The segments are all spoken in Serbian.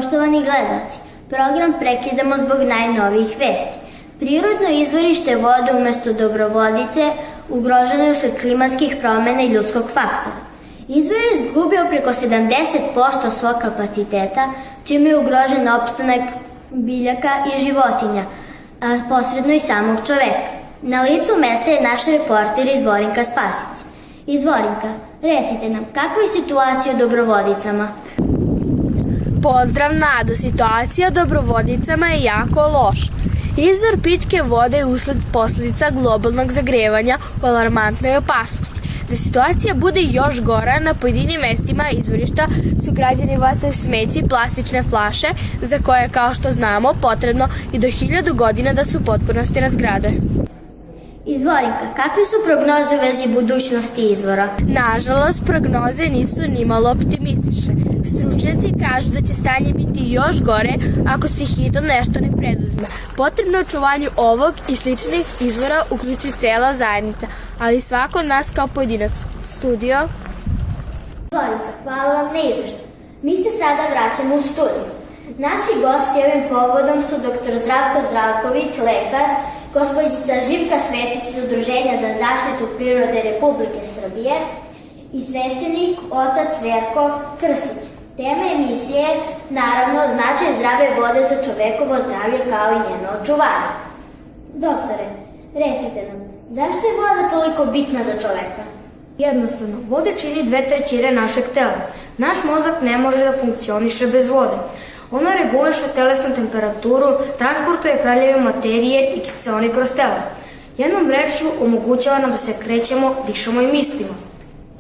Poštovani gledaoci, program prekidamo zbog najnovijih vesti. Prirodno izvorište vode umesto Dobrovodice ugroženo je usled klimatskih promjena i ljudskog faktora. Izvor je izgubio preko 70% svog kapaciteta, čime je ugrožen opstanak biljaka i životinja, a posredno i samog čoveka. Na licu mesta je naš reporter Izvorinka Spasić. Izvorinka, recite nam, kakva je situacija u Dobrovodicama? Pozdrav Nado, situacija u Dobrovodicama je jako loša. Izvor pitke vode je usled posljedica globalnog zagrevanja u alarmantnoj opasnosti. Da situacija bude još gora, na pojedinim mestima izvorišta su građani bacali smeće i plastične flaše, za koje, kao što znamo, potrebno i do 1000 godina da se u potpunosti razgrade. Izvorinka, kakve su prognoze u vezi budućnosti izvora? Nažalost, prognoze nisu nimalo optimistične. Stručnjaci kažu da će stanje biti još gore ako se hitno nešto ne preduzme. Potrebno je očuvanju ovog i sličnih izvora uključi cela zajednica, ali svako od nas kao pojedinac. Studio. Izvorinka, hvala vam na izveštaju. Mi se sada vraćamo u studiju. Naši gosti ovim povodom su dr. Zdravko Zdravković, lekar, gospođica Živka Svetić iz Udruženja za zaštitu prirode Republike Srbije i sveštenik otac Verko Krstić. Tema emisije je, naravno, značaj zdrave vode za čovekovo zdravlje kao i njeno očuvanje. Doktore, recite nam, zašto je voda toliko bitna za čoveka? Jednostavno, voda čini 2/3 našeg tela. Naš mozak ne može da funkcioniše bez vode. Ona reguliše telesnu temperaturu, transportuje hranljive materije i kiseonik kroz telo. Jednom rečju omogućava nam da se krećemo, dišemo i mislimo.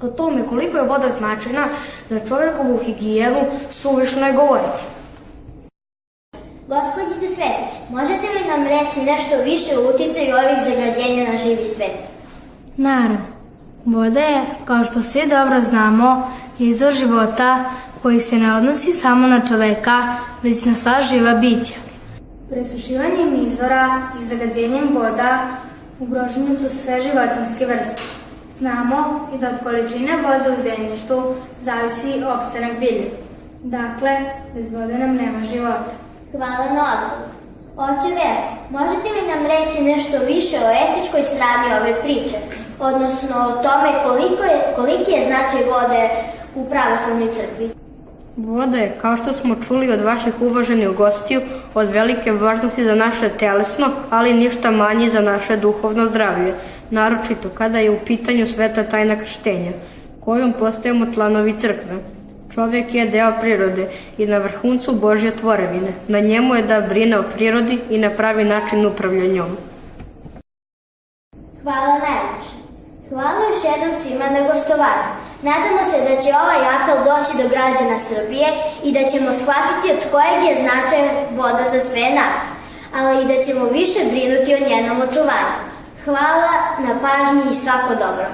O tome koliko je voda značajna za čovjekovu higijenu suvišno je govoriti. Gospođice Svetić, možete li nam reći nešto više o uticaju ovih zagađenja na živi svet? Naravno. Voda je, kao što svi dobro znamo, izvor života koji se ne odnosi samo na čoveka, već na sva živa bića. Presušivanjem izvora i zagađenjem voda ugrožene su sve životinjske vrste. Znamo i da od količine vode u zemljištu zavisi opstanak biljaka. Dakle, bez vode nam nema života. Hvala na odgovor. Oče Verko, možete li nam reći nešto više o etičkoj strani ove priče, odnosno o tome koliki je značaj vode u pravoslavnoj crkvi? Voda je, kao što smo čuli od vaših uvaženih gostiju, od velike važnosti za naše telesno, ali ništa manje za naše duhovno zdravlje, naročito kada je u pitanju sveta tajna krštenja, kojom postajemo članovi crkve. Čovjek je deo prirode i na vrhuncu Božje tvorevine. Na njemu je da brine o prirodi i na pravi način upravlja njom. Hvala najlepše. Hvala još jednom svima na gostovanju. Nadamo se da će ovaj apel doći do građana Srbije i da ćemo shvatiti od kojeg je značaja voda za sve nas, ali i da ćemo više brinuti o njenom očuvanju. Hvala na pažnji i svako dobro.